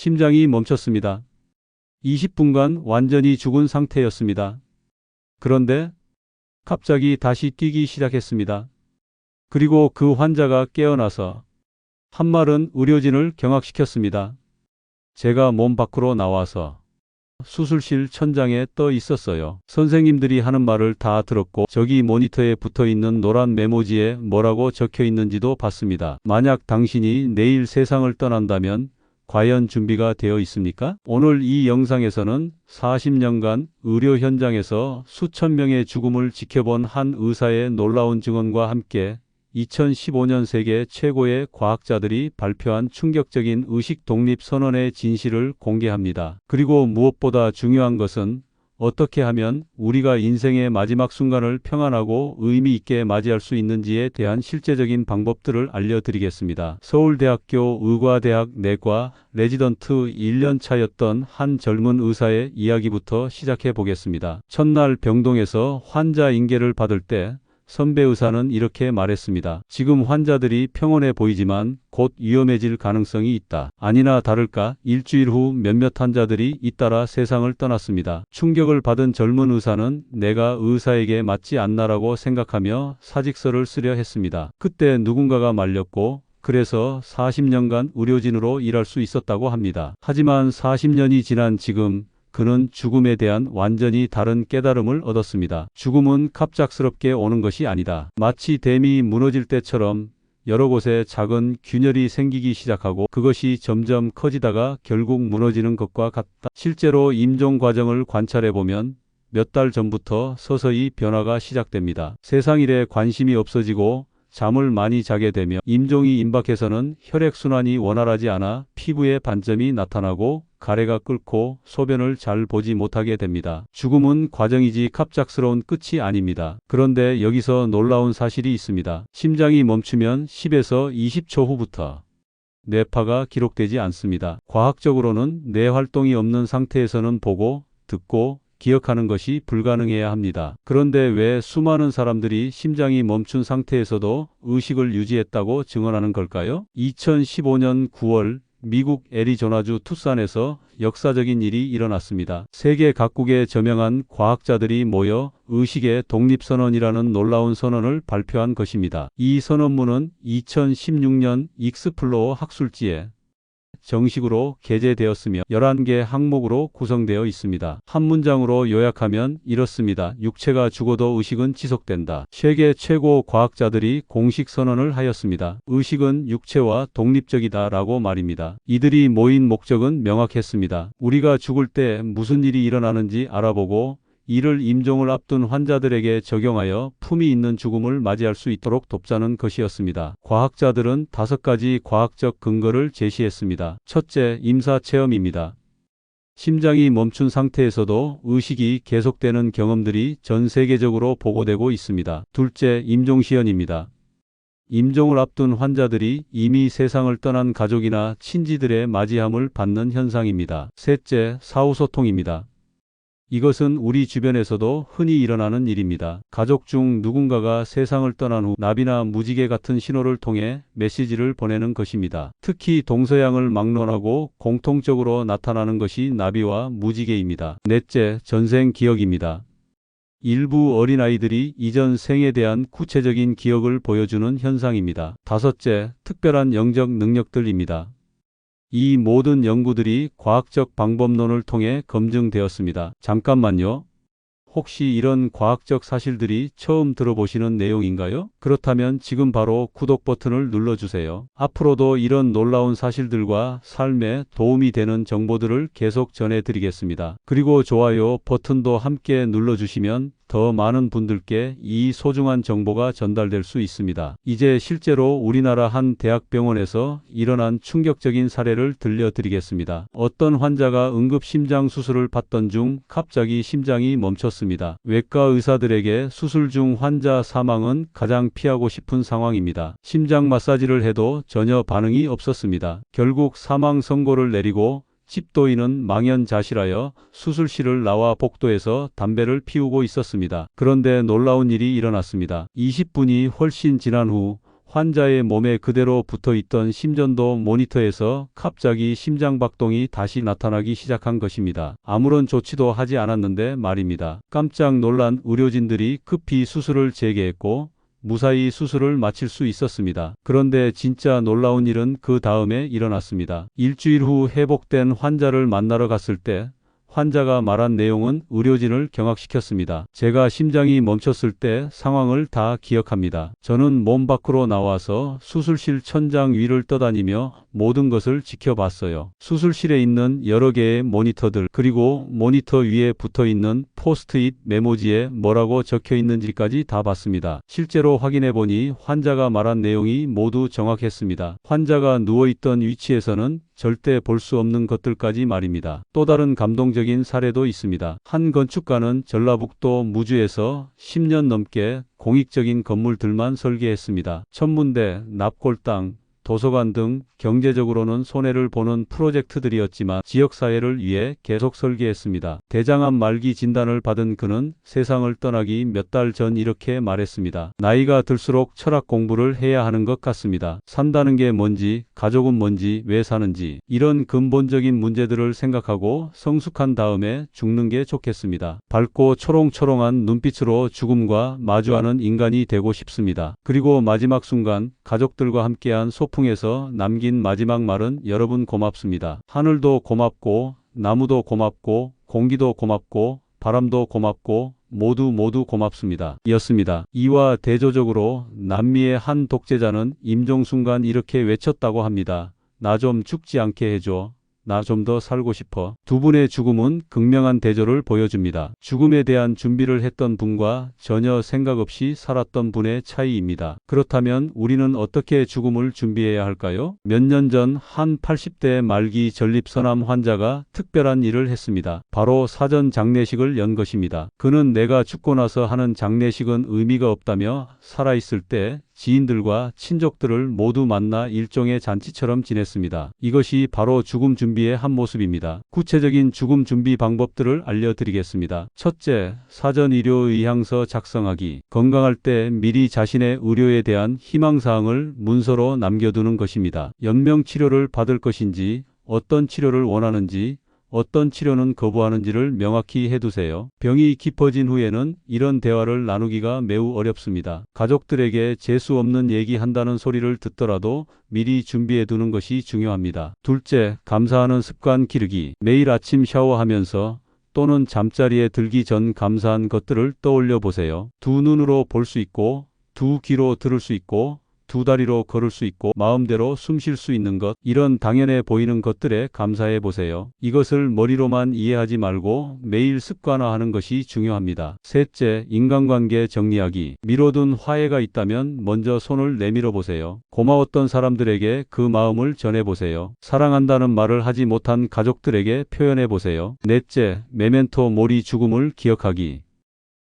심장이 멈췄습니다. 20분간 완전히 죽은 상태였습니다. 그런데 갑자기 다시 뛰기 시작했습니다. 그리고 그 환자가 깨어나서 한 말은 의료진을 경악시켰습니다. 제가 몸 밖으로 나와서 수술실 천장에 떠 있었어요. 선생님들이 하는 말을 다 들었고 저기 모니터에 붙어 있는 노란 메모지에 뭐라고 적혀 있는지도 봤습니다. 만약 당신이 내일 세상을 떠난다면 과연 준비가 되어 있습니까? 오늘 이 영상에서는 40년간 의료 현장에서 수천 명의 죽음을 지켜본 한 의사의 놀라운 증언과 함께 2015년 세계 최고의 과학자들이 발표한 충격적인 의식 독립 선언의 진실을 공개합니다. 그리고 무엇보다 중요한 것은 어떻게 하면 우리가 인생의 마지막 순간을 평안하고 의미 있게 맞이할 수 있는지에 대한 실제적인 방법들을 알려드리겠습니다. 서울대학교 의과대학 내과 레지던트 1년 차였던 한 젊은 의사의 이야기부터 시작해 보겠습니다. 첫날 병동에서 환자 인계를 받을 때 선배 의사는 이렇게 말했습니다. 지금 환자들이 평온해 보이지만 곧 위험해질 가능성이 있다. 아니나 다를까 일주일 후 몇몇 환자들이 잇따라 세상을 떠났습니다. 충격을 받은 젊은 의사는 내가 의사에게 맞지 않나라고 생각하며 사직서를 쓰려 했습니다. 그때 누군가가 말렸고 그래서 40년간 의료진으로 일할 수 있었다고 합니다. 하지만 40년이 지난 지금 그는 죽음에 대한 완전히 다른 깨달음을 얻었습니다. 죽음은 갑작스럽게 오는 것이 아니다. 마치 댐이 무너질 때처럼 여러 곳에 작은 균열이 생기기 시작하고 그것이 점점 커지다가 결국 무너지는 것과 같다. 실제로 임종 과정을 관찰해 보면 몇 달 전부터 서서히 변화가 시작됩니다. 세상 일에 관심이 없어지고 잠을 많이 자게 되며 임종이 임박해서는 혈액순환이 원활하지 않아 피부에 반점이 나타나고 가래가 끓고 소변을 잘 보지 못하게 됩니다. 죽음은 과정이지 갑작스러운 끝이 아닙니다. 그런데 여기서 놀라운 사실이 있습니다. 심장이 멈추면 10에서 20초 후부터 뇌파가 기록되지 않습니다. 과학적으로는 뇌 활동이 없는 상태에서는 보고, 듣고, 기억하는 것이 불가능해야 합니다. 그런데 왜 수많은 사람들이 심장이 멈춘 상태에서도 의식을 유지했다고 증언하는 걸까요? 2015년 9월 미국 애리조나주 투싼에서 역사적인 일이 일어났습니다. 세계 각국의 저명한 과학자들이 모여 의식의 독립선언이라는 놀라운 선언을 발표한 것입니다. 이 선언문은 2016년 익스플로어 학술지에 정식으로 게재되었으며 11개 항목으로 구성되어 있습니다. 한 문장으로 요약하면 이렇습니다. 육체가 죽어도 의식은 지속된다. 세계 최고 과학자들이 공식 선언을 하였습니다. 의식은 육체와 독립적이다 라고 말입니다. 이들이 모인 목적은 명확했습니다. 우리가 죽을 때 무슨 일이 일어나는지 알아보고 이를 임종을 앞둔 환자들에게 적용하여 품위 있는 죽음을 맞이할 수 있도록 돕자는 것이었습니다. 과학자들은 5가지 과학적 근거를 제시했습니다. 첫째, 임사체험입니다. 심장이 멈춘 상태에서도 의식이 계속되는 경험들이 전 세계적으로 보고되고 있습니다. 둘째, 임종시연입니다. 임종을 앞둔 환자들이 이미 세상을 떠난 가족이나 친지들의 맞이함을 받는 현상입니다. 셋째, 사후소통입니다. 이것은 우리 주변에서도 흔히 일어나는 일입니다. 가족 중 누군가가 세상을 떠난 후 나비나 무지개 같은 신호를 통해 메시지를 보내는 것입니다. 특히 동서양을 막론하고 공통적으로 나타나는 것이 나비와 무지개입니다. 넷째, 전생 기억입니다. 일부 어린아이들이 이전 생에 대한 구체적인 기억을 보여주는 현상입니다. 다섯째, 특별한 영적 능력들입니다. 이 모든 연구들이 과학적 방법론을 통해 검증되었습니다. 잠깐만요. 혹시 이런 과학적 사실들이 처음 들어보시는 내용인가요? 그렇다면 지금 바로 구독 버튼을 눌러주세요. 앞으로도 이런 놀라운 사실들과 삶에 도움이 되는 정보들을 계속 전해드리겠습니다. 그리고 좋아요 버튼도 함께 눌러주시면 더 많은 분들께 이 소중한 정보가 전달될 수 있습니다. 이제 실제로 우리나라 한 대학병원에서 일어난 충격적인 사례를 들려드리겠습니다. 어떤 환자가 응급심장 수술을 받던 중 갑자기 심장이 멈췄습니다. 외과 의사들에게 수술 중 환자 사망은 가장 피하고 싶은 상황입니다. 심장 마사지를 해도 전혀 반응이 없었습니다. 결국 사망 선고를 내리고 집도인은 망연자실하여 수술실을 나와 복도에서 담배를 피우고 있었습니다. 그런데 놀라운 일이 일어났습니다. 20분이 훨씬 지난 후 환자의 몸에 그대로 붙어 있던 심전도 모니터에서 갑자기 심장박동이 다시 나타나기 시작한 것입니다. 아무런 조치도 하지 않았는데 말입니다. 깜짝 놀란 의료진들이 급히 수술을 재개했고 무사히 수술을 마칠 수 있었습니다. 그런데 진짜 놀라운 일은 그 다음에 일어났습니다. 일주일 후 회복된 환자를 만나러 갔을 때 환자가 말한 내용은 의료진을 경악시켰습니다. 제가 심장이 멈췄을 때 상황을 다 기억합니다. 저는 몸 밖으로 나와서 수술실 천장 위를 떠다니며 모든 것을 지켜봤어요. 수술실에 있는 여러 개의 모니터들, 그리고 모니터 위에 붙어 있는 포스트잇 메모지에 뭐라고 적혀 있는지까지 다 봤습니다. 실제로 확인해 보니 환자가 말한 내용이 모두 정확했습니다. 환자가 누워있던 위치에서는 절대 볼 수 없는 것들까지 말입니다. 또 다른 감동적인 사례도 있습니다. 한 건축가는 전라북도 무주에서 10년 넘게 공익적인 건물들만 설계했습니다. 천문대, 납골당, 도서관 등 경제적으로는 손해를 보는 프로젝트들이었지만 지역사회를 위해 계속 설계했습니다. 대장암 말기 진단을 받은 그는 세상을 떠나기 몇 달 전 이렇게 말했습니다. 나이가 들수록 철학 공부를 해야 하는 것 같습니다. 산다는 게 뭔지, 가족은 뭔지, 왜 사는지, 이런 근본적인 문제들을 생각하고 성숙한 다음에 죽는 게 좋겠습니다. 밝고 초롱초롱한 눈빛으로 죽음과 마주하는 인간이 되고 싶습니다. 그리고 마지막 순간 가족들과 함께한 소풍에서 남긴 마지막 말은 여러분 고맙습니다. 하늘도 고맙고 나무도 고맙고 공기도 고맙고 바람도 고맙고 모두 고맙습니다. 이었습니다. 이와 대조적으로 남미의 한 독재자는 임종순간 이렇게 외쳤다고 합니다. 나 좀 죽지 않게 해줘. 나 좀 더 살고 싶어. 두 분의 죽음은 극명한 대조를 보여줍니다. 죽음에 대한 준비를 했던 분과 전혀 생각 없이 살았던 분의 차이입니다. 그렇다면 우리는 어떻게 죽음을 준비해야 할까요? 몇 년 전 한 80대 말기 전립선암 환자가 특별한 일을 했습니다. 바로 사전 장례식을 연 것입니다. 그는 내가 죽고 나서 하는 장례식은 의미가 없다며 살아있을 때 지인들과 친족들을 모두 만나 일종의 잔치처럼 지냈습니다. 이것이 바로 죽음 준비의 한 모습입니다. 구체적인 죽음 준비 방법들을 알려드리겠습니다. 첫째, 사전 의료 의향서 작성하기. 건강할 때 미리 자신의 의료에 대한 희망사항을 문서로 남겨두는 것입니다. 연명 치료를 받을 것인지, 어떤 치료를 원하는지, 어떤 치료는 거부하는지를 명확히 해두세요. 병이 깊어진 후에는 이런 대화를 나누기가 매우 어렵습니다. 가족들에게 재수 없는 얘기한다는 소리를 듣더라도 미리 준비해두는 것이 중요합니다. 둘째, 감사하는 습관 기르기. 매일 아침 샤워하면서 또는 잠자리에 들기 전 감사한 것들을 떠올려 보세요. 두 눈으로 볼 수 있고, 두 귀로 들을 수 있고, 두 다리로 걸을 수 있고 마음대로 숨 쉴 수 있는 것, 이런 당연해 보이는 것들에 감사해 보세요. 이것을 머리로만 이해하지 말고 매일 습관화하는 것이 중요합니다. 셋째, 인간관계 정리하기. 미뤄둔 화해가 있다면 먼저 손을 내밀어 보세요. 고마웠던 사람들에게 그 마음을 전해 보세요. 사랑한다는 말을 하지 못한 가족들에게 표현해 보세요. 넷째, 메멘토 모리. 죽음을 기억하기.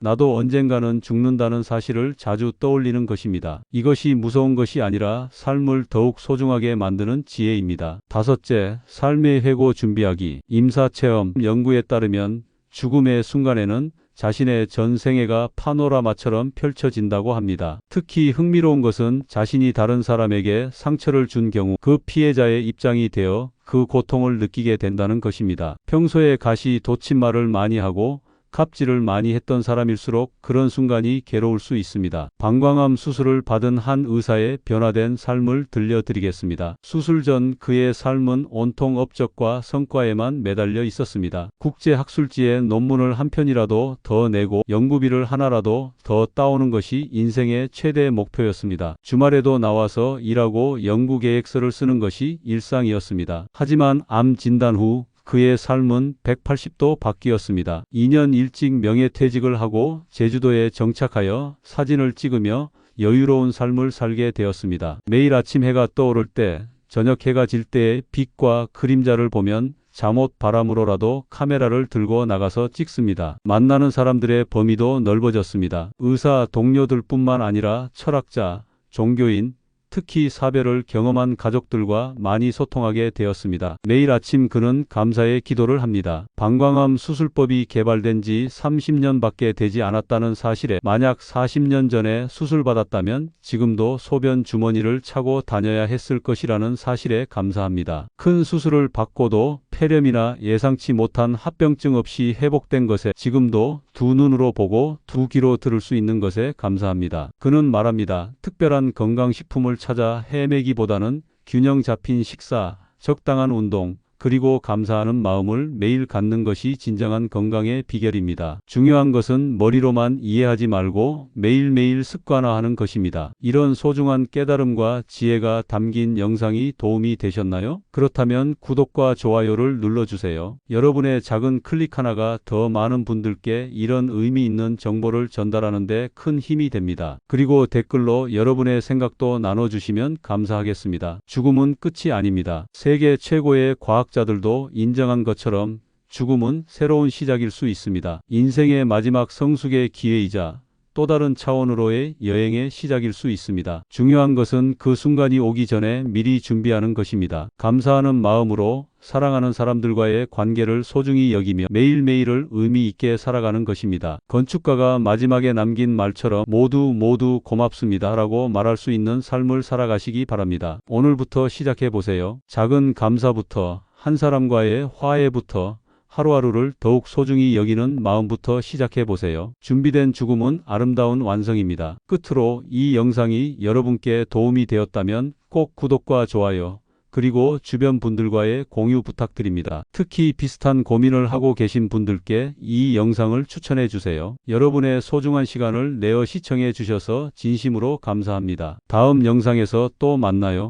나도 언젠가는 죽는다는 사실을 자주 떠올리는 것입니다. 이것이 무서운 것이 아니라 삶을 더욱 소중하게 만드는 지혜입니다. 다섯째, 삶의 회고 준비하기. 임사체험 연구에 따르면 죽음의 순간에는 자신의 전생애가 파노라마처럼 펼쳐진다고 합니다. 특히 흥미로운 것은 자신이 다른 사람에게 상처를 준 경우 그 피해자의 입장이 되어 그 고통을 느끼게 된다는 것입니다. 평소에 가시 돋침말을 많이 하고 갑질을 많이 했던 사람일수록 그런 순간이 괴로울 수 있습니다. 방광암 수술을 받은 한 의사의 변화된 삶을 들려드리겠습니다. 수술 전 그의 삶은 온통 업적과 성과에만 매달려 있었습니다. 국제학술지에 논문을 한 편이라도 더 내고 연구비를 하나라도 더 따오는 것이 인생의 최대 목표였습니다. 주말에도 나와서 일하고 연구계획서를 쓰는 것이 일상이었습니다. 하지만 암 진단 후 그의 삶은 180도 바뀌었습니다. 2년 일찍 명예퇴직을 하고 제주도에 정착하여 사진을 찍으며 여유로운 삶을 살게 되었습니다. 매일 아침 해가 떠오를 때, 저녁 해가 질 때의 빛과 그림자를 보면 잠옷 바람으로라도 카메라를 들고 나가서 찍습니다. 만나는 사람들의 범위도 넓어졌습니다. 의사 동료들뿐만 아니라 철학자, 종교인, 특히 사별을 경험한 가족들과 많이 소통하게 되었습니다. 매일 아침 그는 감사의 기도를 합니다. 방광암 수술법이 개발된 지 30년밖에 되지 않았다는 사실에 만약 40년 전에 수술받았다면 지금도 소변 주머니를 차고 다녀야 했을 것이라는 사실에 감사합니다. 큰 수술을 받고도 폐렴이나 예상치 못한 합병증 없이 회복된 것에 지금도 두 눈으로 보고 두 귀로 들을 수 있는 것에 감사합니다. 그는 말합니다. 특별한 건강식품을 찾아 헤매기보다는 균형 잡힌 식사, 적당한 운동, 그리고 감사하는 마음을 매일 갖는 것이 진정한 건강의 비결입니다. 중요한 것은 머리로만 이해하지 말고 매일매일 습관화하는 것입니다. 이런 소중한 깨달음과 지혜가 담긴 영상이 도움이 되셨나요? 그렇다면 구독과 좋아요를 눌러주세요. 여러분의 작은 클릭 하나가 더 많은 분들께 이런 의미 있는 정보를 전달하는 데 큰 힘이 됩니다. 그리고 댓글로 여러분의 생각도 나눠주시면 감사하겠습니다. 죽음은 끝이 아닙니다. 세계 최고의 과학자들도 인정한 것처럼 죽음은 새로운 시작일 수 있습니다. 인생의 마지막 성숙의 기회이자 또 다른 차원으로의 여행의 시작일 수 있습니다. 중요한 것은 그 순간이 오기 전에 미리 준비하는 것입니다. 감사하는 마음으로 사랑하는 사람들과의 관계를 소중히 여기며 매일매일을 의미 있게 살아가는 것입니다. 건축가가 마지막에 남긴 말처럼 모두 고맙습니다 라고 말할 수 있는 삶을 살아가시기 바랍니다. 오늘부터 시작해 보세요. 작은 감사부터, 한 사람과의 화해부터, 하루하루를 더욱 소중히 여기는 마음부터 시작해 보세요. 준비된 죽음은 아름다운 완성입니다. 끝으로 이 영상이 여러분께 도움이 되었다면 꼭 구독과 좋아요, 그리고 주변 분들과의 공유 부탁드립니다. 특히 비슷한 고민을 하고 계신 분들께 이 영상을 추천해 주세요. 여러분의 소중한 시간을 내어 시청해 주셔서 진심으로 감사합니다. 다음 영상에서 또 만나요.